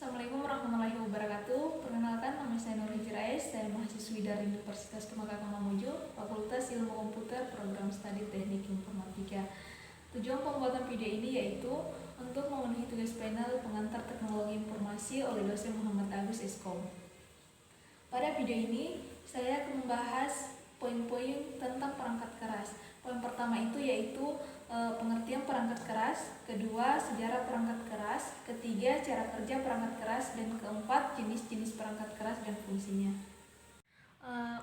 Assalamualaikum warahmatullahi wabarakatuh. Perkenalkan, nama saya Nur Hijrais, saya mahasiswi dari Universitas Tembagapura Mamuju, Fakultas Ilmu Komputer, Program Studi Teknik Informatika. Tujuan pembuatan video ini yaitu untuk memenuhi tugas panel pengantar teknologi informasi oleh dosen Muhammad Agus Eskom. Pada video ini, saya akan membahas poin-poin tentang perangkat keras. Poin pertama itu yaitu pengertian perangkat keras, kedua sejarah perangkat keras, ketiga cara kerja perangkat keras, dan keempat jenis-jenis perangkat keras dan fungsinya.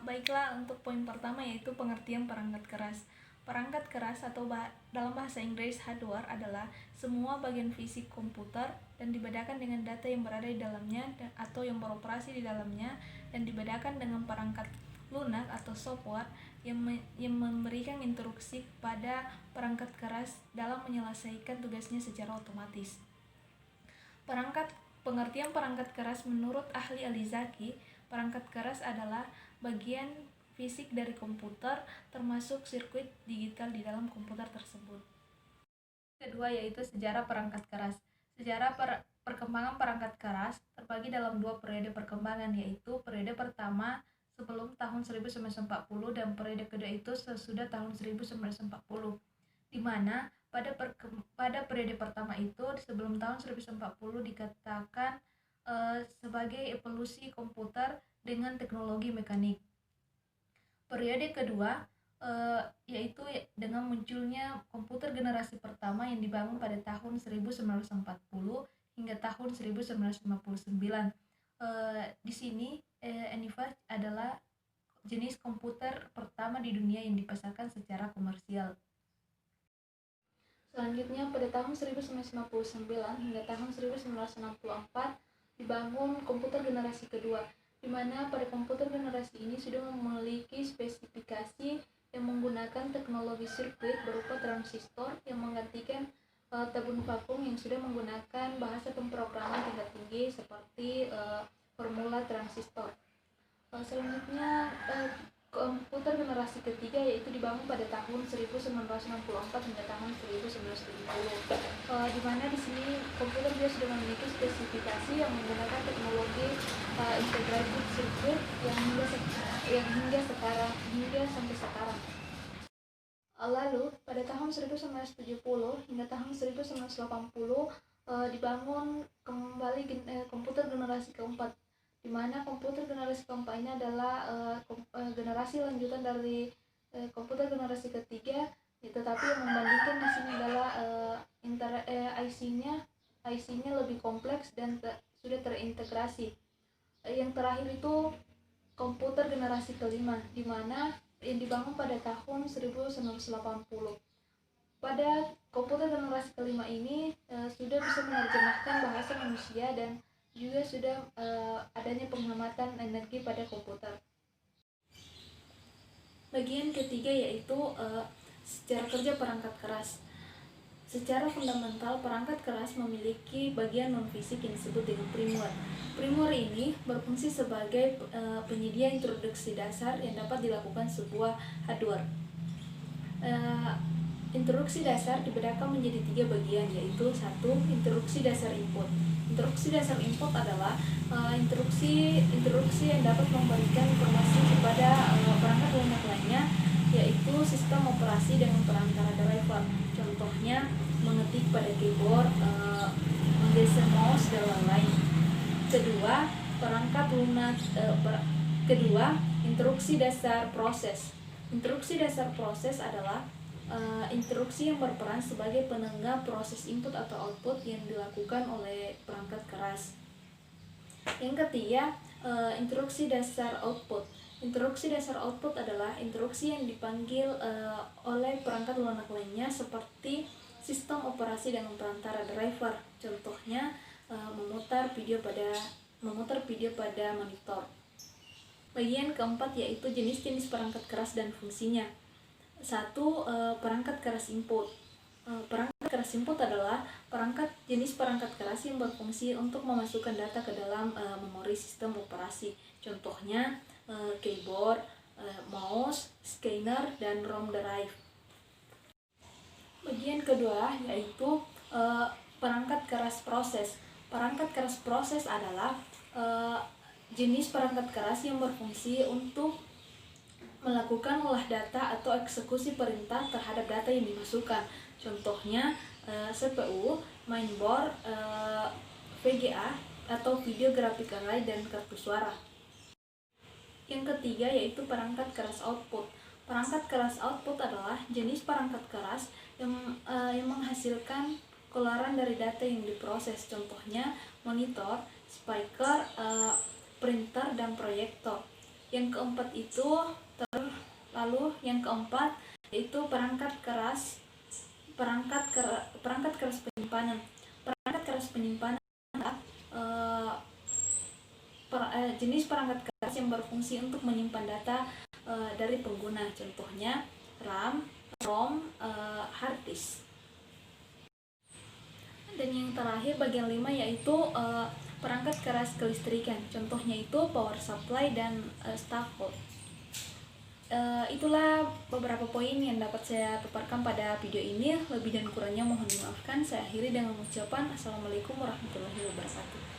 Baiklah, untuk poin pertama yaitu pengertian perangkat keras. Perangkat keras atau dalam bahasa Inggris hardware adalah semua bagian fisik komputer dan dibedakan dengan data yang berada di dalamnya atau yang beroperasi di dalamnya, dan dibedakan dengan perangkat lunak atau software yang memberikan instruksi pada perangkat keras dalam menyelesaikan tugasnya secara otomatis. Pengertian perangkat keras menurut ahli Alizaki, perangkat keras adalah bagian fisik dari komputer termasuk sirkuit digital di dalam komputer tersebut. Kedua yaitu sejarah perangkat keras. Sejarah perkembangan perangkat keras terbagi dalam dua periode perkembangan, yaitu periode pertama sebelum tahun 1940 dan periode kedua itu sesudah tahun 1940, di mana pada periode pertama itu sebelum tahun 1940 dikatakan sebagai evolusi komputer dengan teknologi mekanik. Periode kedua yaitu dengan munculnya komputer generasi pertama yang dibangun pada tahun 1940 hingga tahun 1959. Di sini ENIAC adalah jenis komputer pertama di dunia yang dipasarkan secara komersial. Selanjutnya pada tahun 1959 hingga tahun 1964 dibangun komputer generasi kedua, di mana pada komputer generasi ini sudah memiliki spesifikasi yang menggunakan teknologi sirkuit berupa transistor yang menggantikan tabung vakum yang sudah menggunakan bahasa pemrograman tingkat tinggi seperti formula transistor. Selanjutnya komputer generasi ketiga yaitu dibangun pada tahun 1964 hingga tahun 1970, di mana di sini komputer dia sudah memiliki spesifikasi yang menggunakan teknologi integrated circuit yang hingga sampai sekarang. Lalu pada tahun 1970 hingga tahun 1980 dibangun kembali komputer generasi keempat, di mana komputer generasi keempat ini adalah generasi lanjutan dari komputer generasi ketiga, tetapi yang membandingkan di sini adalah IC-nya lebih kompleks dan sudah terintegrasi. Yang terakhir itu komputer generasi kelima, di mana yang dibangun pada tahun 1980. Pada komputer generasi kelima ini sudah bisa menerjemahkan bahasa manusia dan juga sudah adanya penghematan energi pada komputer. Bagian ketiga yaitu secara kerja perangkat keras. Secara fundamental, perangkat keras memiliki bagian non-fisik yang disebut dengan firmware. Firmware ini berfungsi sebagai penyedia introduksi dasar yang dapat dilakukan sebuah hardware. Instruksi dasar dibedakan menjadi 3 bagian, yaitu 1. Instruksi dasar input. Instruksi dasar input adalah instruksi yang dapat memberikan informasi kepada perangkat lunak lainnya, yaitu sistem operasi dengan perantara driver. Contohnya mengetik pada keyboard, menggeser mouse dan lain-lain. Kedua, instruksi dasar proses. Instruksi dasar proses adalah instruksi yang berperan sebagai penenggak proses input atau output yang dilakukan oleh perangkat keras. Yang ketiga, instruksi dasar output. Instruksi dasar output adalah instruksi yang dipanggil oleh perangkat lunak lainnya seperti sistem operasi dengan perantara driver. Contohnya memutar video pada monitor. Bagian keempat yaitu jenis-jenis perangkat keras dan fungsinya. 1. Perangkat keras input. Perangkat keras input adalah jenis perangkat keras yang berfungsi untuk memasukkan data ke dalam memori sistem operasi. Contohnya keyboard, mouse, scanner, dan ROM drive. Bagian kedua yaitu perangkat keras proses. Perangkat keras proses adalah jenis perangkat keras yang berfungsi untuk melakukan olah data atau eksekusi perintah terhadap data yang dimasukkan. Contohnya CPU, mainboard, VGA atau video graphic array, dan kartu suara. Yang ketiga yaitu perangkat keras output. Perangkat keras output adalah jenis perangkat keras yang menghasilkan keluaran dari data yang diproses. Contohnya monitor, speaker, printer, dan proyektor. Yang keempat yaitu perangkat keras penyimpanan. Perangkat keras penyimpanan adalah jenis perangkat keras yang berfungsi untuk menyimpan data dari pengguna. Contohnya RAM, ROM, hard disk. Dan yang terakhir bagian 5 yaitu perangkat keras kelistrikan. Contohnya itu power supply dan stop. Itulah beberapa poin yang dapat saya paparkan pada video ini. Lebih dan kurangnya mohon dimaafkan. Saya akhiri dengan ucapan Assalamualaikum warahmatullahi wabarakatuh.